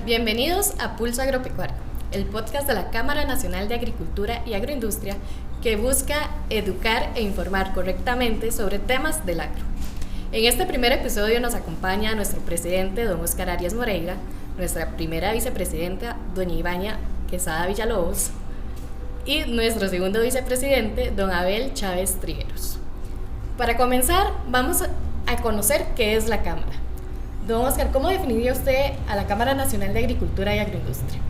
Bienvenidos a Pulso Agropecuario, el podcast de la Cámara Nacional de Agricultura y Agroindustria que busca educar e informar correctamente sobre temas del agro. En este primer episodio nos acompaña nuestro presidente, don Óscar Arias Moreira, nuestra primera vicepresidenta, doña Ivania Quesada Villalobos, y nuestro segundo vicepresidente, don Abel Chávez Trigueros. Para comenzar, vamos a conocer qué es la Cámara. Don Óscar, ¿cómo definiría usted a la Cámara Nacional de Agricultura y Agroindustria?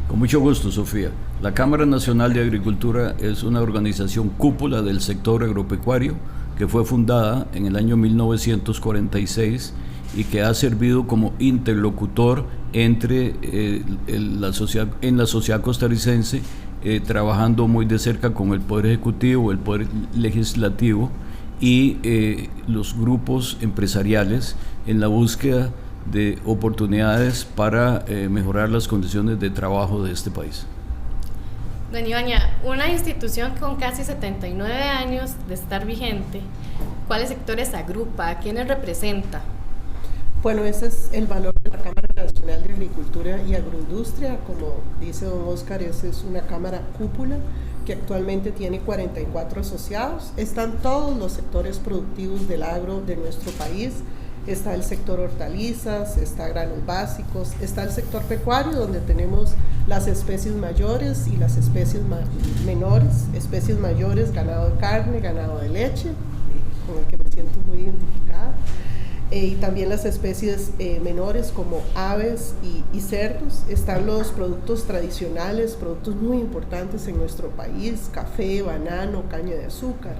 Con mucho gusto, Sofía. La Cámara Nacional de Agricultura es una organización cúpula del sector agropecuario que fue fundada en el año 1946 y que ha servido como interlocutor entre la sociedad costarricense, trabajando muy de cerca con el Poder Ejecutivo, el Poder Legislativo y los grupos empresariales en la búsqueda de oportunidades para mejorar las condiciones de trabajo de este país. Doña Ivania, una institución con casi 79 años de estar vigente, ¿cuáles sectores agrupa? ¿A quiénes representa? Bueno, ese es el valor de la Cámara Nacional de Agricultura y Agroindustria. Como dice don Óscar, esa es una cámara cúpula que actualmente tiene 44 asociados. Están todos los sectores productivos del agro de nuestro país. Está el sector hortalizas, está granos básicos, está el sector pecuario, donde tenemos las especies mayores y las especies menores. Especies mayores, ganado de carne, ganado de leche, con el que me siento muy identificada. Y también las especies menores como aves y cerdos. Están los productos tradicionales, productos muy importantes en nuestro país: café, banano, caña de azúcar.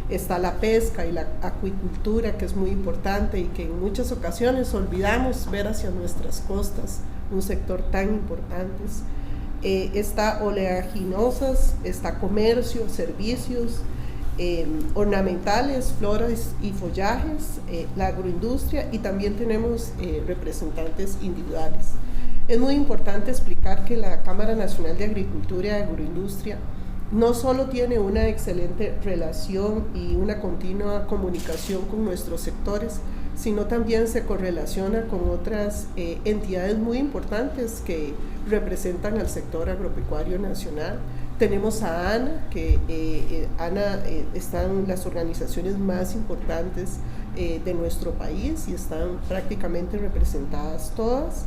Está la pesca y la acuicultura, que es muy importante y que en muchas ocasiones olvidamos ver hacia nuestras costas, un sector tan importante. Está oleaginosas, está comercio, servicios, ornamentales, flores y follajes, la agroindustria, y también tenemos representantes individuales. Es muy importante explicar que la Cámara Nacional de Agricultura y Agroindustria no solo tiene una excelente relación y una continua comunicación con nuestros sectores, sino también se correlaciona con otras entidades muy importantes que representan al sector agropecuario nacional. Tenemos a ANA, que ANA están las organizaciones más importantes de nuestro país y están prácticamente representadas todas.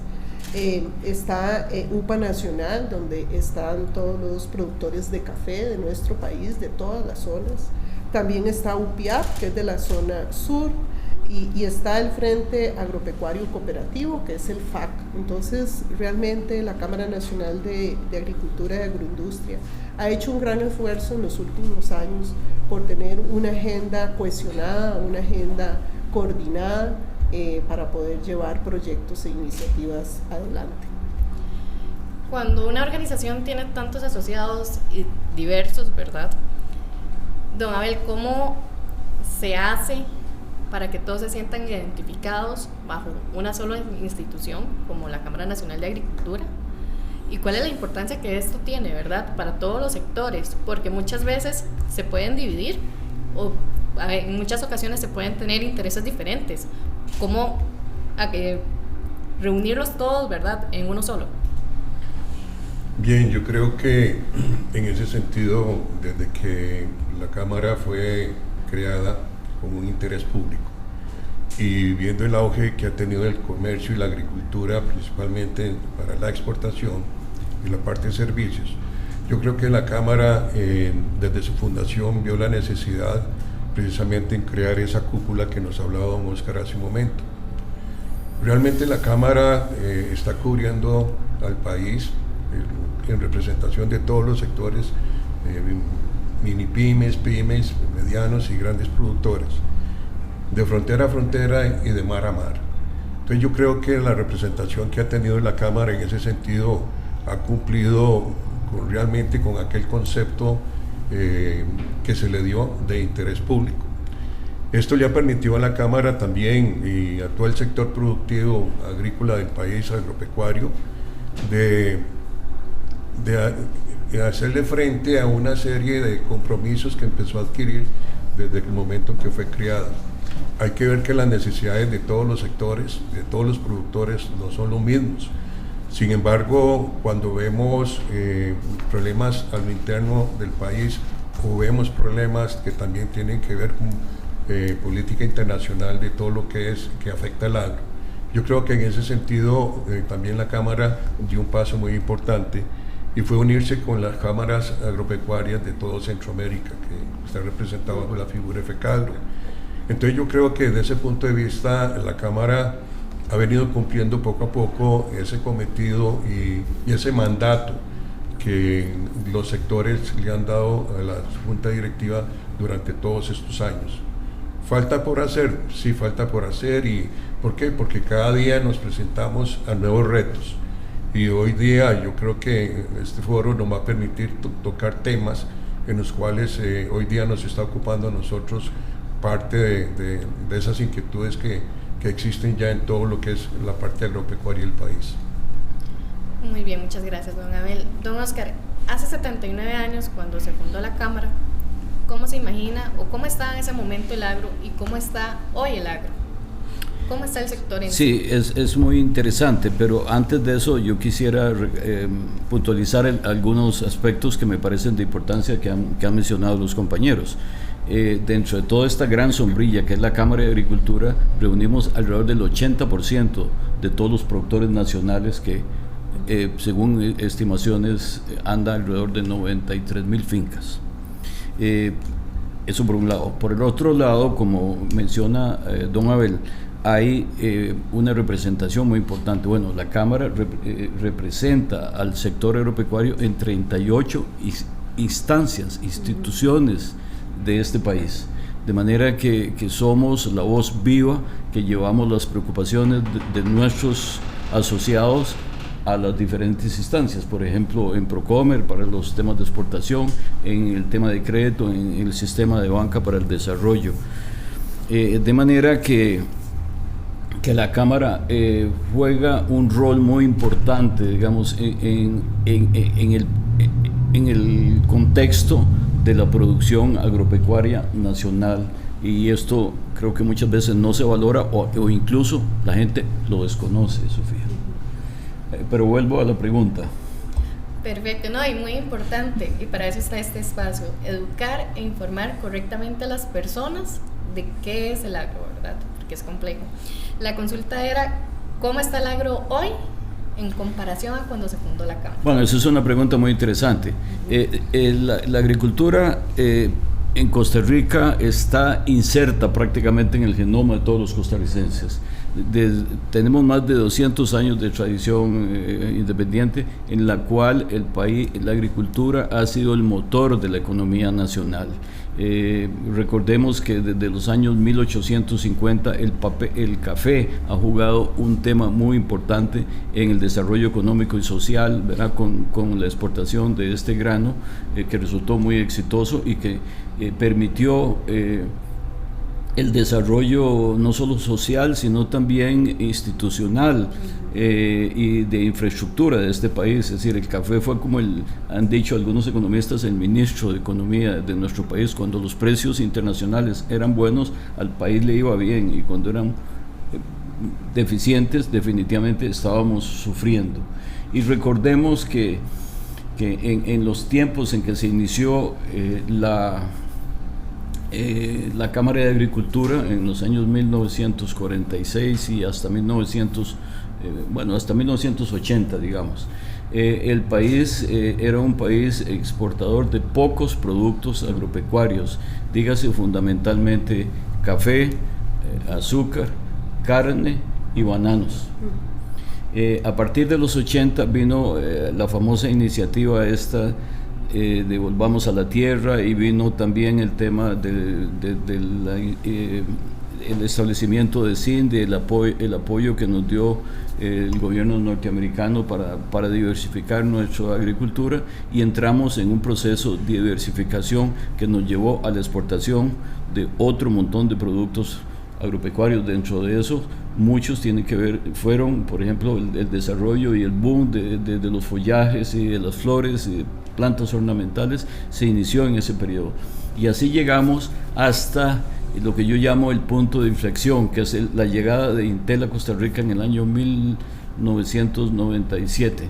Está UPA Nacional, donde están todos los productores de café de nuestro país, de todas las zonas. También está UPIAP, que es de la zona sur, y está el Frente Agropecuario Cooperativo, que es el FAC. Entonces, realmente la Cámara Nacional de Agricultura y Agroindustria ha hecho un gran esfuerzo en los últimos años por tener una agenda cohesionada, una agenda coordinada, para poder llevar proyectos e iniciativas adelante. Cuando una organización tiene tantos asociados y diversos, ¿verdad? Don Abel, ¿cómo se hace para que todos se sientan identificados bajo una sola institución como la Cámara Nacional de Agricultura? ¿Y cuál es la importancia que esto tiene, verdad, para todos los sectores? Porque muchas veces se pueden dividir o en muchas ocasiones se pueden tener intereses diferentes. ¿Cómo reunirlos todos, verdad, en uno solo? Bien, yo creo que en ese sentido, desde que la Cámara fue creada con un interés público y viendo el auge que ha tenido el comercio y la agricultura, principalmente para la exportación y la parte de servicios, yo creo que la Cámara desde su fundación vio la necesidad precisamente en crear esa cúpula que nos hablaba don Óscar hace un momento. Realmente la Cámara está cubriendo al país en representación de todos los sectores, mini pymes, medianos y grandes productores, de frontera a frontera y de mar a mar. Entonces yo creo que la representación que ha tenido la Cámara en ese sentido ha cumplido realmente con aquel concepto que se le dio de interés público. Esto le ha permitido a la Cámara también y a todo el sector productivo agrícola del país, agropecuario, de hacerle frente a una serie de compromisos que empezó a adquirir desde el momento en que fue creada. Hay que ver que las necesidades de todos los sectores, de todos los productores, no son los mismos. Sin embargo, cuando vemos problemas a lo interno del país o vemos problemas que también tienen que ver con política internacional de todo lo que afecta al agro, yo creo que en ese sentido también la Cámara dio un paso muy importante y fue unirse con las cámaras agropecuarias de todo Centroamérica, que está representado bajo la figura de FECAGRO. Entonces yo creo que desde ese punto de vista la Cámara ha venido cumpliendo poco a poco ese cometido y ese mandato que los sectores le han dado a la Junta Directiva durante todos estos años. ¿Falta por hacer? Sí, falta por hacer. ¿Y por qué? Porque cada día nos presentamos a nuevos retos. Y hoy día yo creo que este foro nos va a permitir tocar temas en los cuales hoy día nos está ocupando a nosotros parte de esas inquietudes que existen ya en todo lo que es la parte agropecuaria del país. Muy bien, muchas gracias, don Abel. Don Oscar, hace 79 años, cuando se fundó la Cámara, ¿cómo se imagina o cómo estaba en ese momento el agro y cómo está hoy el agro? ¿Cómo está el sector en sí? Es muy interesante, pero antes de eso yo quisiera puntualizar algunos aspectos que me parecen de importancia que han mencionado los compañeros. Dentro de toda esta gran sombrilla que es la Cámara de Agricultura, reunimos alrededor del 80% de todos los productores nacionales que, según estimaciones, anda alrededor de 93,000 fincas. Eso por un lado. Por el otro lado, como menciona don Abel, hay una representación muy importante. Bueno, la Cámara representa al sector agropecuario en 38 instancias, instituciones de este país, de manera que somos la voz viva que llevamos las preocupaciones de nuestros asociados a las diferentes instancias, por ejemplo en Procomer para los temas de exportación, en el tema de crédito, en el sistema de banca para el desarrollo, de manera que la Cámara juega un rol muy importante, digamos, en el contexto de la producción agropecuaria nacional, y esto creo que muchas veces no se valora o incluso la gente lo desconoce, Sofía. Pero vuelvo a la pregunta. Perfecto, no, y muy importante, y para eso está este espacio, educar e informar correctamente a las personas de qué es el agro, ¿verdad? Porque es complejo. La consulta era, ¿cómo está el agro hoy en comparación a cuando se fundó la Cámara? Bueno, esa es una pregunta muy interesante. La agricultura en Costa Rica está inserta prácticamente en el genoma de todos los costarricenses. Tenemos más de 200 años de tradición independiente en la cual el país, la agricultura ha sido el motor de la economía nacional. Recordemos que desde los años 1850 el café ha jugado un tema muy importante en el desarrollo económico y social, ¿verdad? Con la exportación de este grano que resultó muy exitoso y que permitió el desarrollo no solo social, sino también institucional y de infraestructura de este país. Es decir, el café fue, como han dicho algunos economistas, el ministro de Economía de nuestro país. Cuando los precios internacionales eran buenos, al país le iba bien, y cuando eran deficientes, definitivamente estábamos sufriendo. Y recordemos que en los tiempos en que se inició la Cámara de Agricultura, en los años 1946 y hasta 1980, digamos, el país era un país exportador de pocos productos agropecuarios, dígase fundamentalmente café, azúcar, carne y bananos. A partir de los 80 vino la famosa iniciativa esta de Volvamos a la Tierra, y vino también el tema el establecimiento de CINDE, el apoyo que nos dio el gobierno norteamericano para diversificar nuestra agricultura, y entramos en un proceso de diversificación que nos llevó a la exportación de otro montón de productos agropecuarios. Dentro de eso, muchos fueron, por ejemplo, el desarrollo y el boom de los follajes y de las flores y de plantas ornamentales se inició en ese periodo. Y así llegamos hasta lo que yo llamo el punto de inflexión, que es la llegada de Intel a Costa Rica en el año 1997,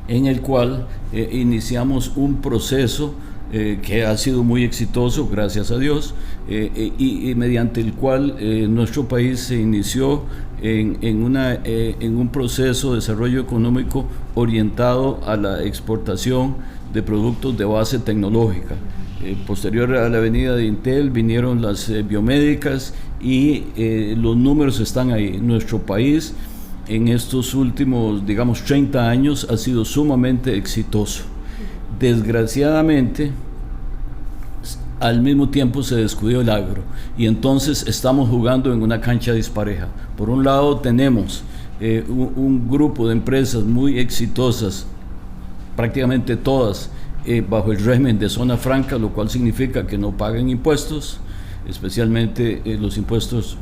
en el cual iniciamos un proceso que ha sido muy exitoso, gracias a Dios, y mediante el cual nuestro país se inició en un proceso de desarrollo económico orientado a la exportación de productos de base tecnológica. Posterior a la venida de Intel vinieron las biomédicas y los números están ahí. Nuestro país en estos últimos, digamos, 30 años ha sido sumamente exitoso. Desgraciadamente, al mismo tiempo se descuidó el agro y entonces estamos jugando en una cancha dispareja. Por un lado tenemos un grupo de empresas muy exitosas, prácticamente todas bajo el régimen de zona franca, lo cual significa que no pagan impuestos, especialmente los impuestos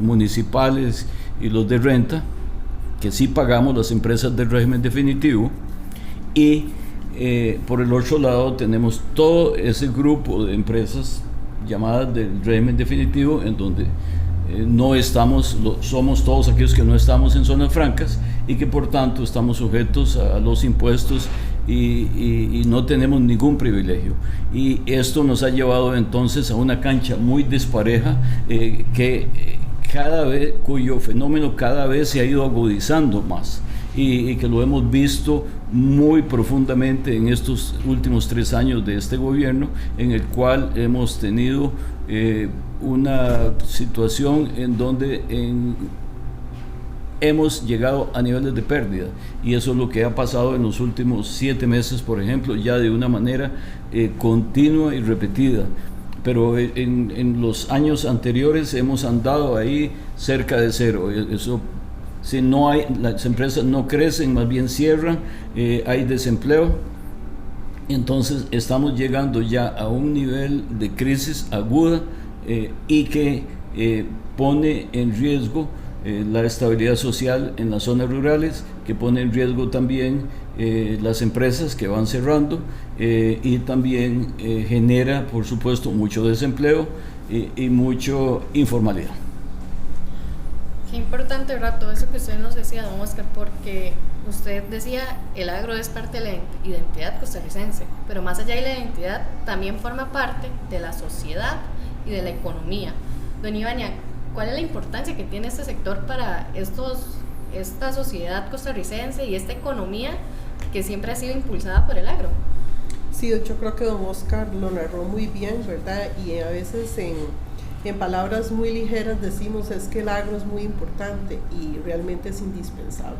municipales y los de renta, que sí pagamos las empresas del régimen definitivo, y por el otro lado tenemos todo ese grupo de empresas llamadas del régimen definitivo, en donde no estamos, somos todos aquellos que no estamos en zonas francas y que por tanto estamos sujetos a los impuestos y no tenemos ningún privilegio. Y esto nos ha llevado entonces a una cancha muy dispareja cuyo fenómeno cada vez se ha ido agudizando más y que lo hemos visto muy profundamente en estos últimos 3 años de este gobierno, en el cual hemos tenido una situación en donde hemos llegado a niveles de pérdida, y eso es lo que ha pasado en los últimos 7 meses, por ejemplo, ya de una manera continua y repetida. Pero en los años anteriores hemos andado ahí cerca de cero. Eso, si no hay, las empresas no crecen, más bien cierran, hay desempleo. Entonces estamos llegando ya a un nivel de crisis aguda y que pone en riesgo la estabilidad social en las zonas rurales, que pone en riesgo también las empresas que van cerrando, y también genera, por supuesto, mucho desempleo y mucha informalidad. Qué importante, ¿verdad?, todo eso que usted nos decía, don Oscar, porque usted decía, el agro es parte de la identidad costarricense, pero más allá de la identidad, también forma parte de la sociedad y de la economía. Don Ivania, ¿cuál es la importancia que tiene este sector para esta sociedad costarricense y esta economía que siempre ha sido impulsada por el agro? Sí, yo creo que don Oscar lo narró muy bien, ¿verdad? Y a veces en palabras muy ligeras decimos es que el agro es muy importante y realmente es indispensable.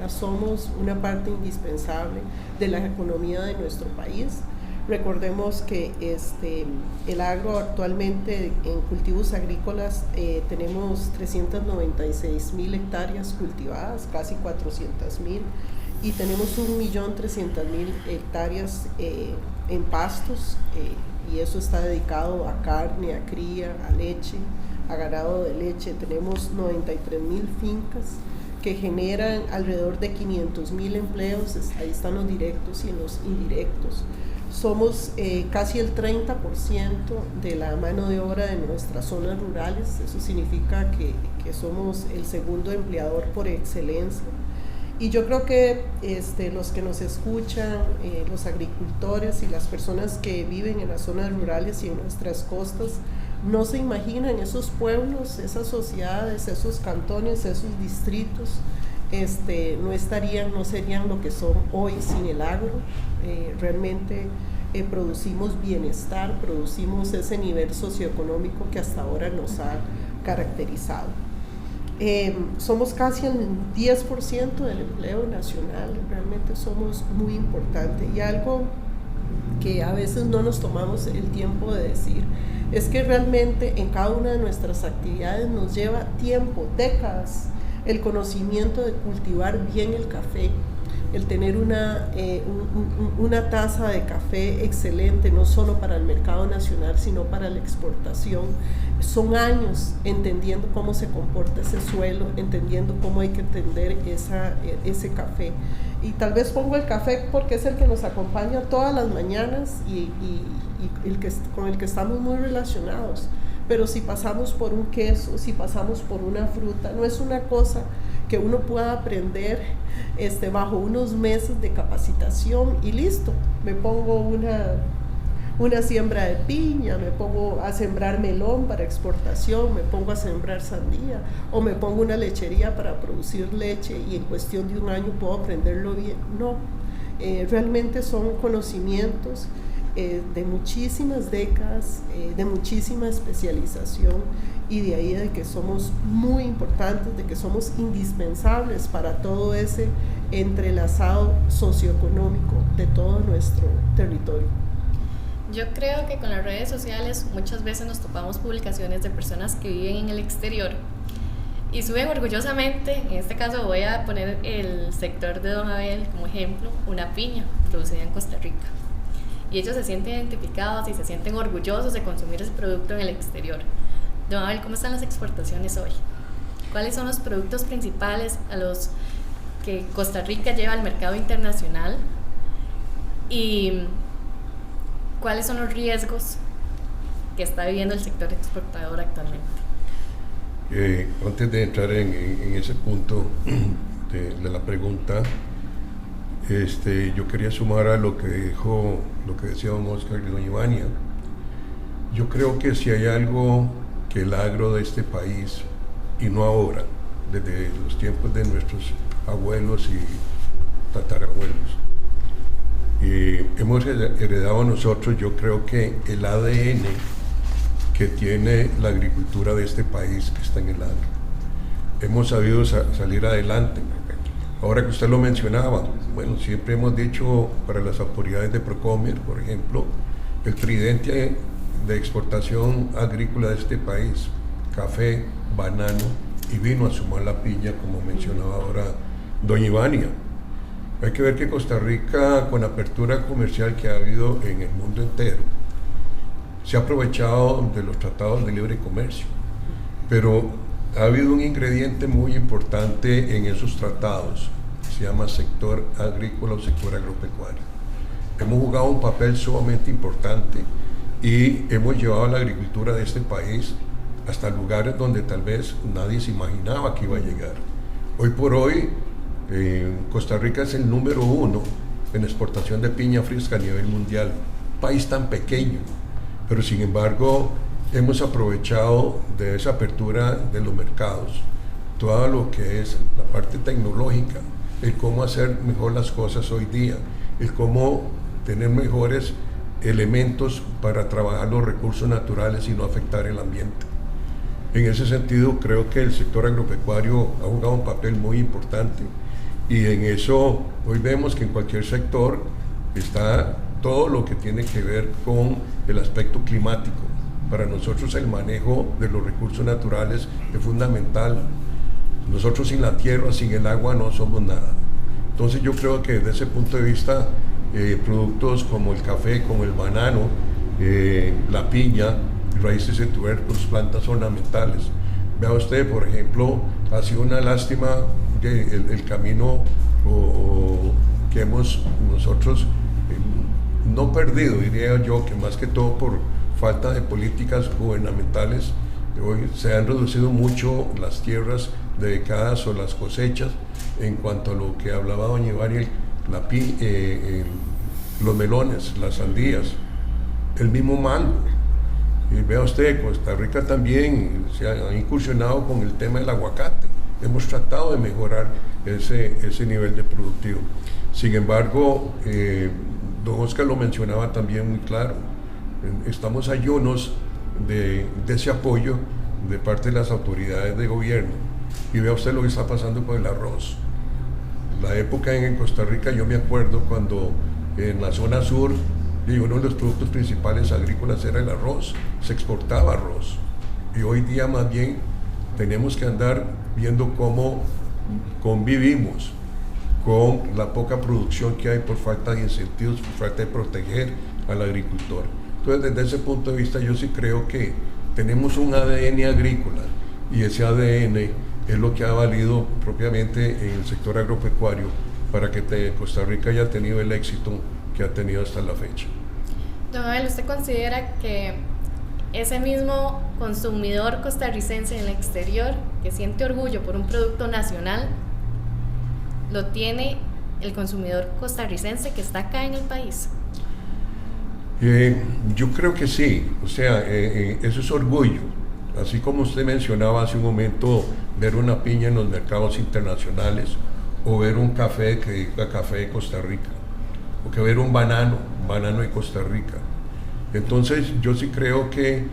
Somos una parte indispensable de la economía de nuestro país. Recordemos que el agro actualmente en cultivos agrícolas tenemos 396.000 hectáreas cultivadas, casi 400.000, y tenemos 1.300.000 hectáreas en pastos, y eso está dedicado a carne, a cría, a leche, a ganado de leche. Tenemos 93.000 fincas que generan alrededor de 500.000 empleos, ahí están los directos y los indirectos. Somos casi el 30% de la mano de obra de nuestras zonas rurales. Eso significa que somos el segundo empleador por excelencia. Y yo creo que los que nos escuchan, los agricultores y las personas que viven en las zonas rurales y en nuestras costas, no se imaginan esos pueblos, esas sociedades, esos cantones, esos distritos, no serían lo que son hoy sin el agro. Realmente producimos bienestar, producimos ese nivel socioeconómico que hasta ahora nos ha caracterizado. Somos casi el 10% del empleo nacional, realmente somos muy importantes. Y algo que a veces no nos tomamos el tiempo de decir es que realmente en cada una de nuestras actividades nos lleva tiempo, décadas, el conocimiento de cultivar bien el café, el tener una taza de café excelente, no solo para el mercado nacional, sino para la exportación. Son años entendiendo cómo se comporta ese suelo, entendiendo cómo hay que entender ese café. Y tal vez pongo el café porque es el que nos acompaña todas las mañanas y con el que estamos muy relacionados. Pero si pasamos por un queso, si pasamos por una fruta, no es una cosa que uno pueda aprender bajo unos meses de capacitación y listo, me pongo una siembra de piña, me pongo a sembrar melón para exportación, me pongo a sembrar sandía, o me pongo una lechería para producir leche y en cuestión de un año puedo aprenderlo bien. No, realmente son conocimientos de muchísimas décadas, de muchísima especialización, y de ahí de que somos muy importantes, de que somos indispensables para todo ese entrelazado socioeconómico de todo nuestro territorio. Yo creo que con las redes sociales muchas veces nos topamos publicaciones de personas que viven en el exterior y suben orgullosamente, en este caso voy a poner el sector de Don Abel como ejemplo, una piña producida en Costa Rica. Y ellos se sienten identificados y se sienten orgullosos de consumir ese producto en el exterior. Don Abel, ¿cómo están las exportaciones hoy? ¿Cuáles son los productos principales a los que Costa Rica lleva al mercado internacional? Y ¿cuáles son los riesgos que está viviendo el sector exportador actualmente? Antes de entrar en ese punto de la pregunta, yo quería sumar a lo que decía don Oscar y doña Ivania. Yo creo que si hay algo que el agro de este país, y no ahora, desde los tiempos de nuestros abuelos y tatarabuelos, hemos heredado nosotros, yo creo que el ADN que tiene la agricultura de este país está en el agro. Hemos sabido salir adelante. Ahora que usted lo mencionaba, bueno, siempre hemos dicho para las autoridades de Procomer, por ejemplo, el tridente de exportación agrícola de este país, café, banano y vino, a sumar la piña, como mencionaba ahora doña Ivania. Hay que ver que Costa Rica, con la apertura comercial que ha habido en el mundo entero, se ha aprovechado de los tratados de libre comercio, pero ha habido un ingrediente muy importante en esos tratados, se llama sector agrícola o sector agropecuario. Hemos jugado un papel sumamente importante y hemos llevado la agricultura de este país hasta lugares donde tal vez nadie se imaginaba que iba a llegar. Hoy por hoy, Costa Rica es el número 1 en exportación de piña fresca a nivel mundial, país tan pequeño, pero sin embargo hemos aprovechado de esa apertura de los mercados, todo lo que es la parte tecnológica, el cómo hacer mejor las cosas hoy día, el cómo tener mejores elementos para trabajar los recursos naturales y no afectar el ambiente. En ese sentido, creo que el sector agropecuario ha jugado un papel muy importante, y en eso hoy vemos que en cualquier sector está todo lo que tiene que ver con el aspecto climático. Para nosotros el manejo de los recursos naturales es fundamental. Nosotros sin la tierra, sin el agua no somos nada. Entonces yo creo que desde ese punto de vista, productos como el café, como el banano, la piña, raíces de tubérculos, plantas ornamentales. Vea usted, por ejemplo, ha sido una lástima el camino que hemos nosotros no perdido, diría yo, que más que todo por falta de políticas gubernamentales, hoy se han reducido mucho las tierras dedicadas o las cosechas. En cuanto a lo que hablaba doña Ivania, los melones, las sandías, el mismo mango. Y vea usted, Costa Rica también se ha incursionado con el tema del aguacate. Hemos tratado de mejorar ese nivel de productivo. Sin embargo, don Oscar lo mencionaba también muy claro, estamos ayunos de ese apoyo de parte de las autoridades de gobierno. Y vea usted lo que está pasando con el arroz. La época en Costa Rica, yo me acuerdo cuando en la zona sur, uno de los productos principales agrícolas era el arroz, se exportaba arroz. Y hoy día más bien tenemos que andar viendo cómo convivimos con la poca producción que hay por falta de incentivos, por falta de proteger al agricultor. Entonces, desde ese punto de vista, yo sí creo que tenemos un ADN agrícola, y ese ADN es lo que ha valido propiamente en el sector agropecuario para que Costa Rica haya tenido el éxito que ha tenido hasta la fecha. Don Abel, ¿usted considera que ese mismo consumidor costarricense en el exterior que siente orgullo por un producto nacional, lo tiene el consumidor costarricense que está acá en el país? Yo creo que sí, o sea, eso es orgullo. Así como usted mencionaba hace un momento, ver una piña en los mercados internacionales, o ver un café que diga café de Costa Rica, o que ver un banano de Costa Rica. Entonces yo sí creo que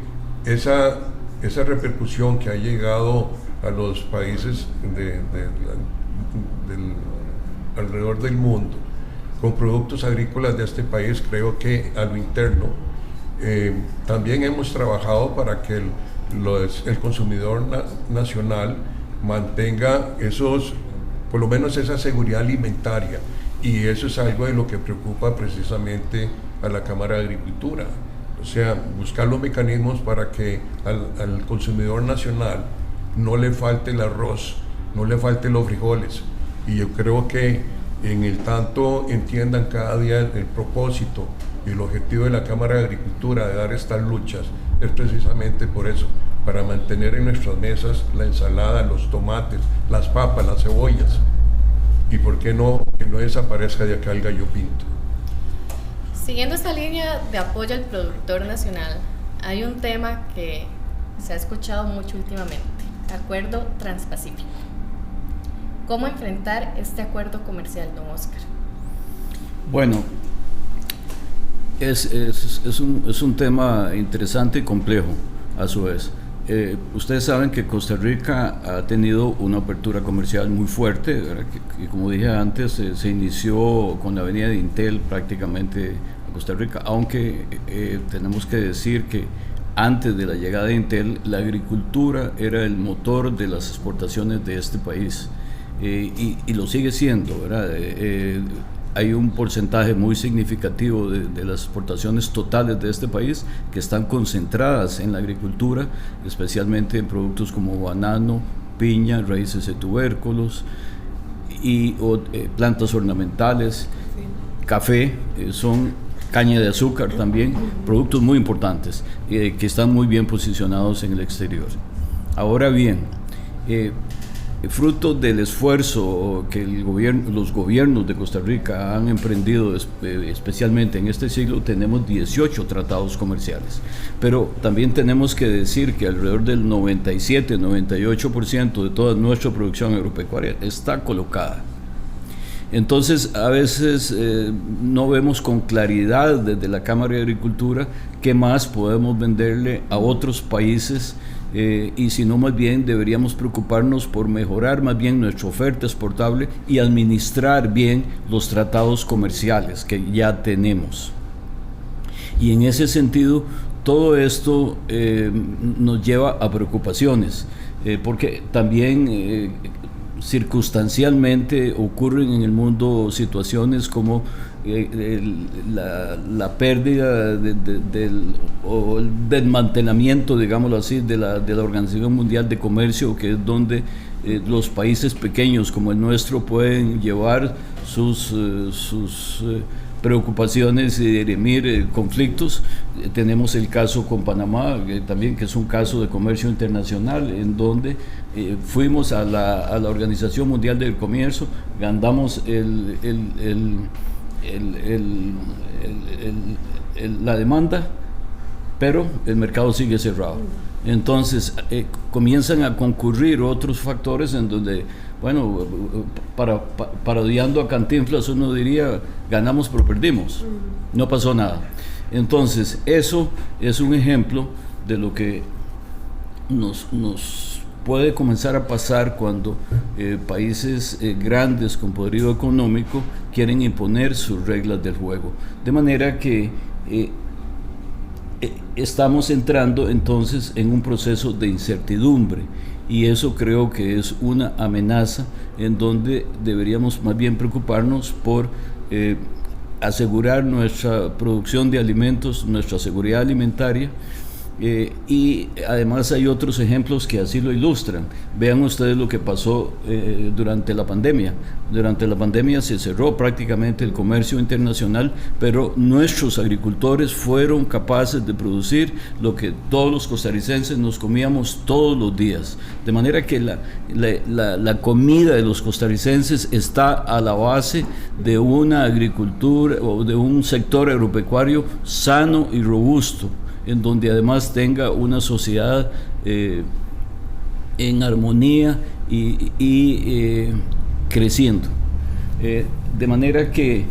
esa repercusión que ha llegado a los países alrededor del mundo con productos agrícolas de este país, creo que a lo interno también hemos trabajado para que el consumidor nacional mantenga por lo menos esa seguridad alimentaria, y eso es algo de lo que preocupa precisamente a la Cámara de Agricultura. O sea, buscar los mecanismos para que al consumidor nacional no le falte el arroz, no le falten los frijoles. Y yo creo que en el tanto entiendan cada día el propósito y el objetivo de la Cámara de Agricultura de dar estas luchas, es precisamente por eso, para mantener en nuestras mesas la ensalada, los tomates, las papas, las cebollas, y por qué no, que no desaparezca de acá el gallo pinto. Siguiendo esta línea de apoyo al productor nacional, hay un tema que se ha escuchado mucho últimamente: Acuerdo Transpacífico. ¿Cómo enfrentar este acuerdo comercial, don Oscar? Bueno, es un tema interesante y complejo a su vez. Ustedes saben que Costa Rica ha tenido una apertura comercial muy fuerte, que como dije antes, se inició con la venida de Intel prácticamente a Costa Rica, aunque tenemos que decir que antes de la llegada de Intel, la agricultura era el motor de las exportaciones de este país, y lo sigue siendo, ¿verdad? Hay un porcentaje muy significativo de las exportaciones totales de este país que están concentradas en la agricultura, especialmente en productos como banano, piña, raíces de tubérculos y plantas ornamentales, café, son caña de azúcar también, productos muy importantes que están muy bien posicionados en el exterior. Ahora bien, fruto del esfuerzo que los gobiernos de Costa Rica han emprendido, especialmente en este siglo, tenemos 18 tratados comerciales, pero también tenemos que decir que alrededor del 97-98% de toda nuestra producción agropecuaria está colocada. Entonces, a veces no vemos con claridad desde la Cámara de Agricultura qué más podemos venderle a otros países, y si no, más bien deberíamos preocuparnos por mejorar más bien nuestra oferta exportable y administrar bien los tratados comerciales que ya tenemos. Y en ese sentido, todo esto nos lleva a preocupaciones, porque también circunstancialmente ocurren en el mundo situaciones como la pérdida o el desmantelamiento, digámoslo así, de la Organización Mundial de Comercio, que es donde los países pequeños como el nuestro pueden llevar sus preocupaciones y dirimir conflictos. Tenemos el caso con Panamá, también, que es un caso de comercio internacional, en donde fuimos a la Organización Mundial del Comercio, ganamos la demanda, pero el mercado sigue cerrado. Entonces comienzan a concurrir otros factores en donde, bueno, parodiando a Cantinflas, uno diría: ganamos pero perdimos, no pasó nada. Entonces eso es un ejemplo de lo que nos puede comenzar a pasar cuando países grandes con poderío económico quieren imponer sus reglas del juego, de manera que estamos entrando entonces en un proceso de incertidumbre, y eso creo que es una amenaza en donde deberíamos más bien preocuparnos por asegurar nuestra producción de alimentos, nuestra seguridad alimentaria, Y además hay otros ejemplos que así lo ilustran. Vean ustedes lo que pasó durante la pandemia. Durante la pandemia se cerró prácticamente el comercio internacional, pero nuestros agricultores fueron capaces de producir lo que todos los costarricenses nos comíamos todos los días. De manera que la comida de los costarricenses está a la base de una agricultura o de un sector agropecuario sano y robusto, en donde además tenga una sociedad en armonía y creciendo. De manera que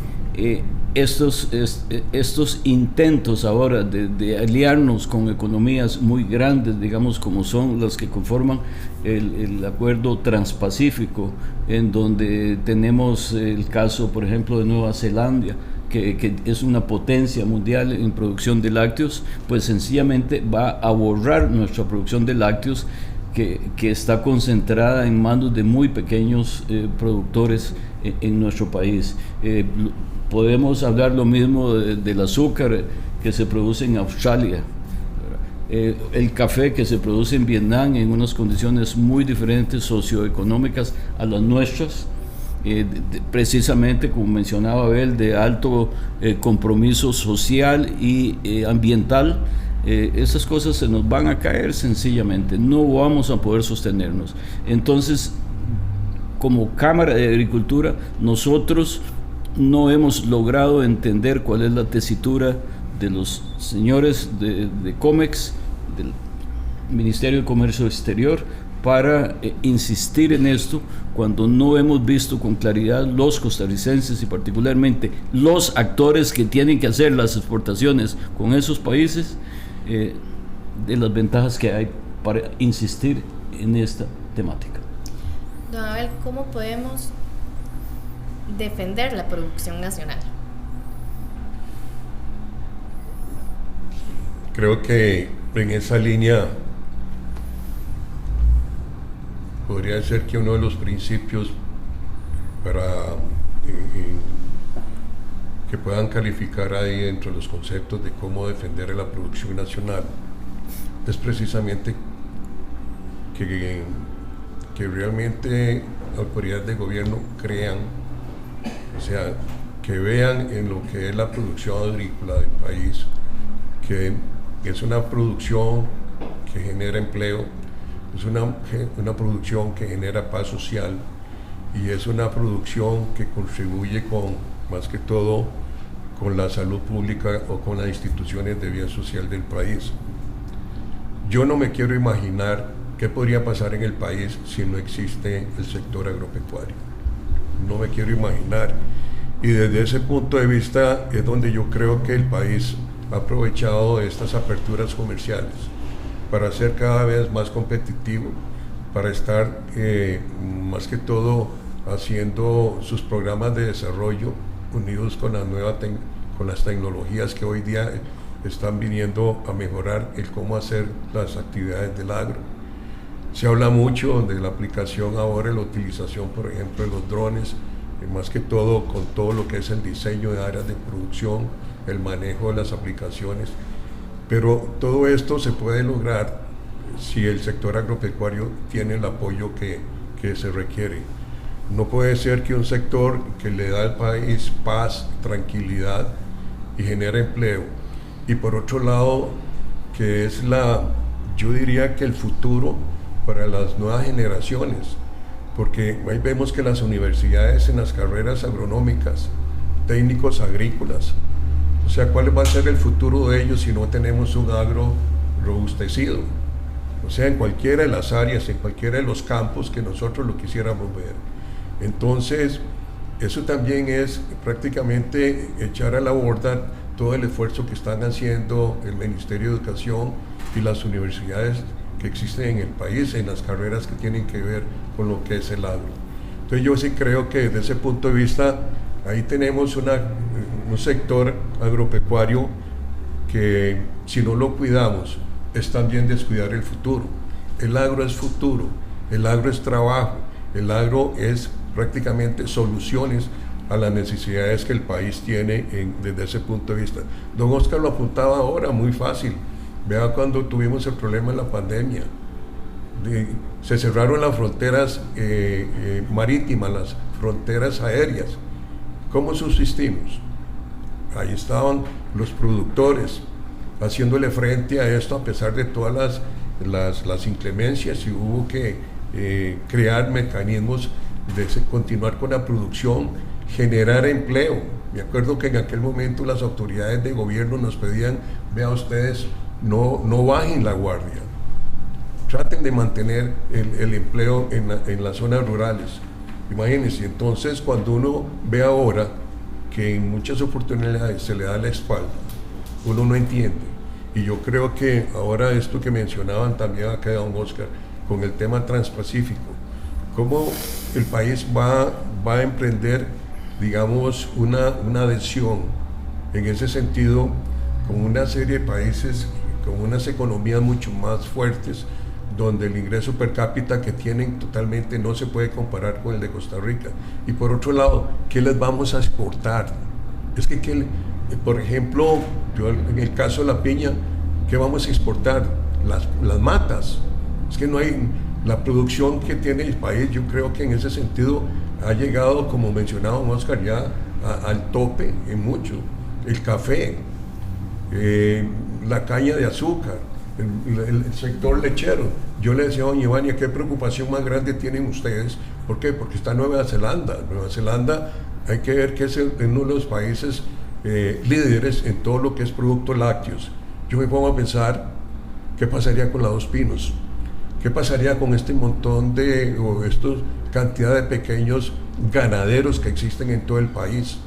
estos intentos ahora de aliarnos con economías muy grandes, digamos, como son las que conforman el acuerdo transpacífico, en donde tenemos el caso, por ejemplo, de Nueva Zelanda, que es una potencia mundial en producción de lácteos, pues sencillamente va a borrar nuestra producción de lácteos que está concentrada en manos de muy pequeños productores en nuestro país. Podemos hablar lo mismo del azúcar que se produce en Australia, el café que se produce en Vietnam en unas condiciones muy diferentes socioeconómicas a las nuestras. Precisamente como mencionaba Abel, de alto compromiso social y ambiental. Esas cosas se nos van a caer sencillamente, no vamos a poder sostenernos. Entonces, como Cámara de Agricultura, nosotros no hemos logrado entender cuál es la tesitura de los señores de COMEX, del Ministerio de Comercio Exterior, para insistir en esto, cuando no hemos visto con claridad los costarricenses y particularmente los actores que tienen que hacer las exportaciones con esos países, de las ventajas que hay para insistir en esta temática. Don Abel, ¿cómo podemos defender la producción nacional? Creo que en esa línea podría ser que uno de los principios para que puedan calificar ahí entre los conceptos de cómo defender la producción nacional es precisamente que realmente autoridades de gobierno crean, o sea, que vean en lo que es la producción agrícola del país, que es una producción que genera empleo, es una producción que genera paz social y es una producción que contribuye más que todo con la salud pública o con las instituciones de bien social del país. Yo no me quiero imaginar qué podría pasar en el país si no existe el sector agropecuario. No me quiero imaginar. Y desde ese punto de vista es donde yo creo que el país ha aprovechado estas aperturas comerciales para ser cada vez más competitivo, para estar más que todo haciendo sus programas de desarrollo unidos con las tecnologías que hoy día están viniendo a mejorar el cómo hacer las actividades del agro. Se habla mucho de la aplicación ahora, la utilización, por ejemplo, de los drones, más que todo con todo lo que es el diseño de áreas de producción, el manejo de las aplicaciones. Pero todo esto se puede lograr si el sector agropecuario tiene el apoyo que se requiere. No puede ser que un sector que le da al país paz, tranquilidad y genera empleo, y por otro lado, que es yo diría que el futuro para las nuevas generaciones, porque ahí vemos que las universidades en las carreras agronómicas, técnicos agrícolas, o sea, ¿cuál va a ser el futuro de ellos si no tenemos un agro robustecido? O sea, en cualquiera de las áreas, en cualquiera de los campos que nosotros lo quisiéramos ver. Entonces, eso también es prácticamente echar a la borda todo el esfuerzo que están haciendo el Ministerio de Educación y las universidades que existen en el país, en las carreras que tienen que ver con lo que es el agro. Entonces yo sí creo que desde ese punto de vista, ahí tenemos un sector agropecuario que si no lo cuidamos, es también descuidar el futuro. El agro es futuro, el agro es trabajo, el agro es prácticamente soluciones a las necesidades que el país tiene desde ese punto de vista. Don Oscar lo apuntaba ahora, muy fácil. Vea cuando tuvimos el problema de la pandemia. Se cerraron las fronteras marítimas, las fronteras aéreas. ¿Cómo subsistimos? Ahí estaban los productores haciéndole frente a esto a pesar de todas las inclemencias, y hubo que crear mecanismos de continuar con la producción, generar empleo. Me acuerdo que en aquel momento las autoridades de gobierno nos pedían, vea ustedes, no bajen la guardia, traten de mantener el empleo en las zonas rurales. Imagínense, entonces cuando uno ve ahora que en muchas oportunidades se le da la espalda, uno no entiende. Y yo creo que ahora esto que mencionaban también acá don Oscar, con el tema transpacífico, cómo el país va a emprender, digamos, una adhesión en ese sentido con una serie de países con unas economías mucho más fuertes, donde el ingreso per cápita que tienen totalmente no se puede comparar con el de Costa Rica. Y por otro lado, ¿qué les vamos a exportar? Es que por ejemplo, yo en el caso de la piña, ¿qué vamos a exportar? Las matas. Es que no hay la producción que tiene el país. Yo creo que en ese sentido ha llegado, como mencionaba Oscar, ya al tope en mucho. El café, la caña de azúcar, el sector lechero. Yo le decía a doña Ivania, ¿qué preocupación más grande tienen ustedes? ¿Por qué? Porque está Nueva Zelanda. Nueva Zelanda, hay que ver que es uno de los países líderes en todo lo que es productos lácteos. Yo me pongo a pensar, ¿qué pasaría con la Dos Pinos? ¿Qué pasaría con este montón o esta cantidad de pequeños ganaderos que existen en todo el país?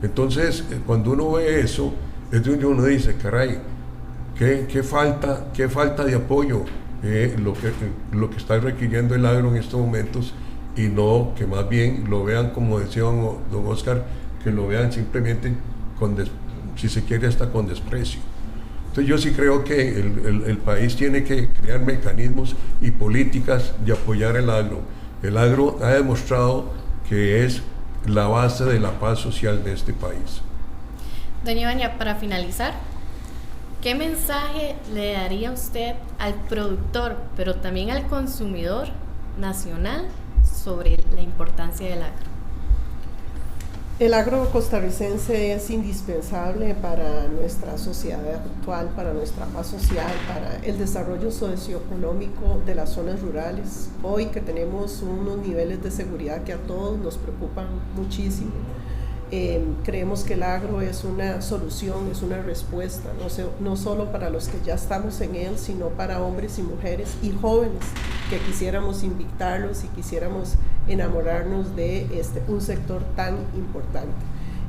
Entonces, cuando uno ve eso, es donde uno dice, caray, ¿qué falta de apoyo lo que está requiriendo el agro en estos momentos? Y no que más bien lo vean, como decía don Oscar, que lo vean simplemente si se quiere hasta con desprecio. Entonces yo sí creo que el país tiene que crear mecanismos y políticas de apoyar el agro. El agro ha demostrado que es la base de la paz social de este país. Doña Ivania, para finalizar, ¿qué mensaje le daría usted al productor, pero también al consumidor nacional sobre la importancia del agro? El agro costarricense es indispensable para nuestra sociedad actual, para nuestra paz social, para el desarrollo socioeconómico de las zonas rurales. Hoy que tenemos unos niveles de seguridad que a todos nos preocupan muchísimo, creemos que el agro es una solución, es una respuesta, no solo para los que ya estamos en él, sino para hombres y mujeres y jóvenes que quisiéramos invitarlos y quisiéramos enamorarnos de un sector tan importante.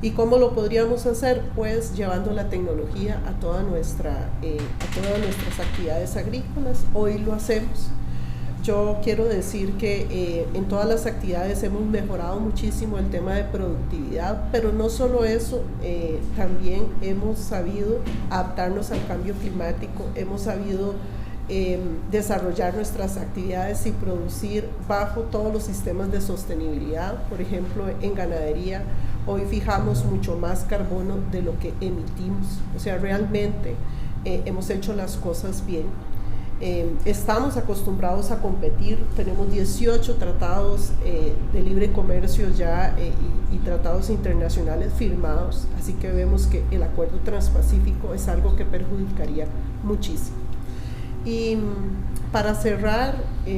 ¿Y cómo lo podríamos hacer? Pues llevando la tecnología a todas nuestras actividades agrícolas. Hoy lo hacemos. Yo quiero decir que en todas las actividades hemos mejorado muchísimo el tema de productividad, pero no solo eso, también hemos sabido adaptarnos al cambio climático, hemos sabido desarrollar nuestras actividades y producir bajo todos los sistemas de sostenibilidad. Por ejemplo, en ganadería, hoy fijamos mucho más carbono de lo que emitimos, o sea, realmente hemos hecho las cosas bien. Estamos acostumbrados a competir, tenemos 18 tratados de libre comercio ya y tratados internacionales firmados, así que vemos que el acuerdo transpacífico es algo que perjudicaría muchísimo. Y para cerrar,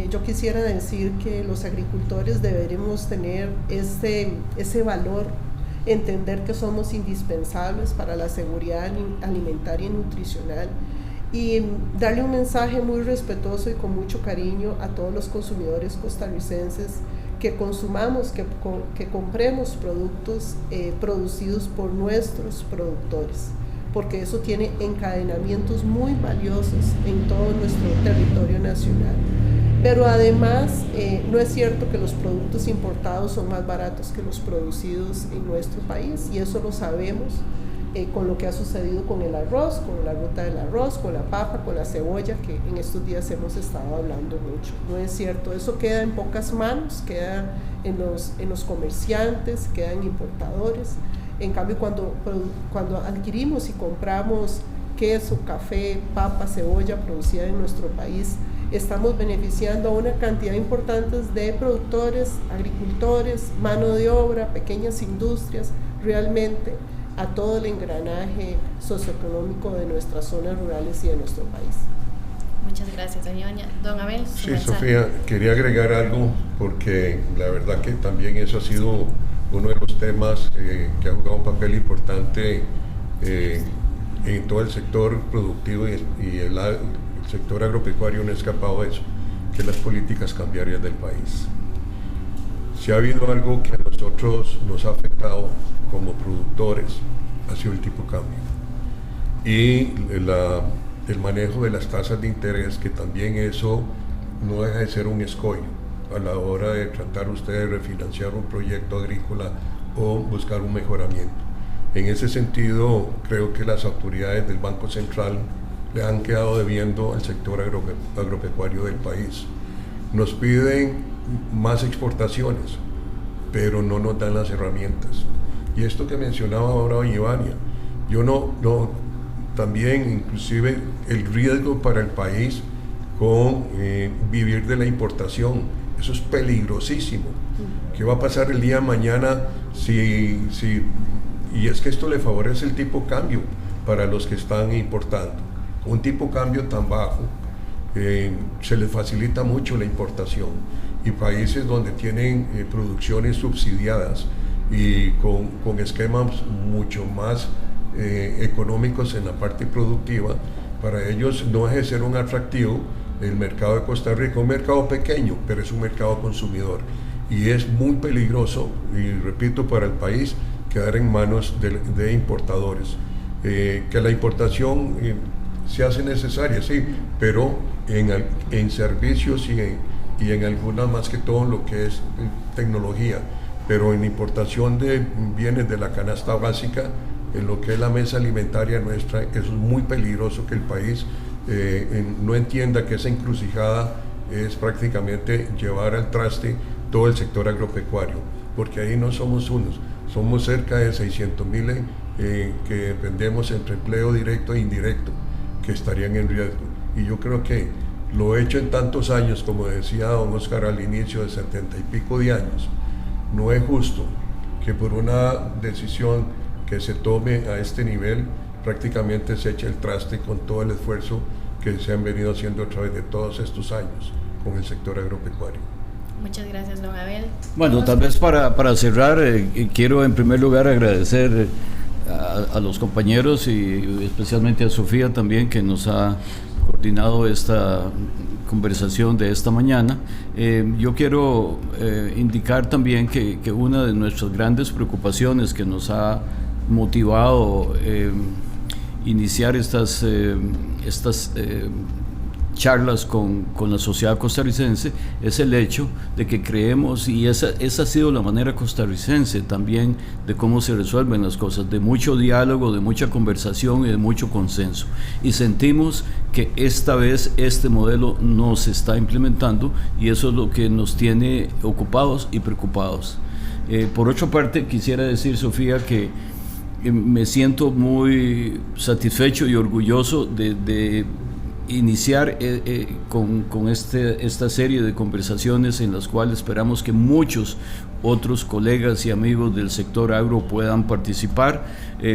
yo quisiera decir que los agricultores deberemos tener ese valor, entender que somos indispensables para la seguridad alimentaria y nutricional, y darle un mensaje muy respetuoso y con mucho cariño a todos los consumidores costarricenses que consumamos, que compremos productos producidos por nuestros productores, porque eso tiene encadenamientos muy valiosos en todo nuestro territorio nacional. Pero además, no es cierto que los productos importados son más baratos que los producidos en nuestro país, y eso lo sabemos con lo que ha sucedido con el arroz, con la ruta del arroz, con la papa, con la cebolla, que en estos días hemos estado hablando mucho. No es cierto, eso queda en pocas manos, queda en los comerciantes, queda en importadores. En cambio, cuando adquirimos y compramos queso, café, papa, cebolla producida en nuestro país. Estamos beneficiando a una cantidad importante de productores, agricultores, mano de obra, pequeñas industrias, realmente a todo el engranaje socioeconómico de nuestras zonas rurales y de nuestro país. Muchas gracias, doña Ibañez. Don Abel, su Sí, mensaje. Sofía, quería agregar algo porque la verdad que también eso ha sido uno de los temas que ha jugado un papel importante en todo el sector productivo y el sector agropecuario no ha escapado de eso, que es las políticas cambiarias del país. Si ha habido algo que a nosotros nos ha afectado como productores, ha sido el tipo cambio. Y el manejo de las tasas de interés, que también eso no deja de ser un escollo a la hora de tratar usted de refinanciar un proyecto agrícola o buscar un mejoramiento. En ese sentido, creo que las autoridades del Banco Central le han quedado debiendo al sector agropecuario del país. Nos piden más exportaciones, pero no nos dan las herramientas. Y esto que mencionaba ahora doña Ivania, también inclusive el riesgo para el país con vivir de la importación, eso es peligrosísimo. ¿Qué va a pasar el día de mañana y es que esto le favorece el tipo cambio para los que están importando? Un tipo cambio tan bajo, se les facilita mucho la importación, y países donde tienen producciones subsidiadas y con esquemas mucho más económicos en la parte productiva, para ellos no deja de ser un atractivo el mercado de Costa Rica, un mercado pequeño, pero es un mercado consumidor, y es muy peligroso, y repito, para el país quedar en manos de importadores. Que la importación se hace necesaria, sí, pero en servicios y en algunas, más que todo en lo que es tecnología, pero en importación de bienes de la canasta básica, en lo que es la mesa alimentaria nuestra, eso es muy peligroso, que el país no entienda que esa encrucijada es prácticamente llevar al traste todo el sector agropecuario, porque ahí no somos unos, somos cerca de 600,000 que dependemos entre empleo directo e indirecto, que estarían en riesgo. Y yo creo que lo hecho en tantos años, como decía don Oscar al inicio, de 70 y pico de años, no es justo que por una decisión que se tome a este nivel prácticamente se eche el traste con todo el esfuerzo que se han venido haciendo a través de todos estos años con el sector agropecuario. Muchas gracias, don Abel. Bueno, tal vez para cerrar, quiero en primer lugar agradecer a los compañeros y especialmente a Sofía también, que nos ha coordinado esta conversación de esta mañana. Yo quiero indicar también que una de nuestras grandes preocupaciones que nos ha motivado iniciar estas charlas con la sociedad costarricense es el hecho de que creemos, y esa ha sido la manera costarricense también de cómo se resuelven las cosas, de mucho diálogo, de mucha conversación y de mucho consenso, y sentimos que esta vez este modelo no se está implementando, y eso es lo que nos tiene ocupados y preocupados. Por otra parte, quisiera decir, Sofía, que me siento muy satisfecho y orgulloso de iniciar con esta serie de conversaciones en las cuales esperamos que muchos otros colegas y amigos del sector agro puedan participar,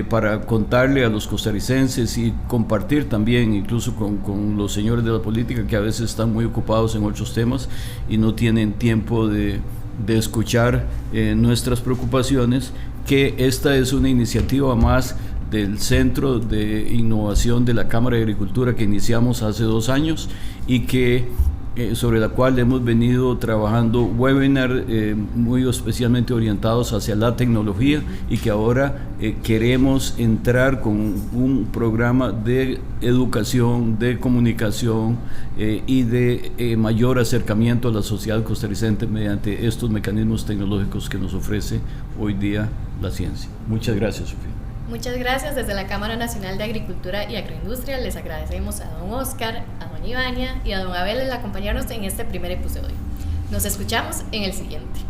para contarle a los costarricenses y compartir también incluso con los señores de la política, que a veces están muy ocupados en otros temas y no tienen tiempo de escuchar nuestras preocupaciones, que esta es una iniciativa más del Centro de Innovación de la Cámara de Agricultura que iniciamos hace 2 años, y que sobre la cual hemos venido trabajando webinars muy especialmente orientados hacia la tecnología, y que ahora queremos entrar con un programa de educación, de comunicación y de mayor acercamiento a la sociedad costarricense mediante estos mecanismos tecnológicos que nos ofrece hoy día la ciencia. Muchas gracias, Sofía. Muchas gracias. Desde la Cámara Nacional de Agricultura y Agroindustria les agradecemos a don Oscar, a doña Ivania y a don Abel el acompañarnos en este primer episodio. Nos escuchamos en el siguiente.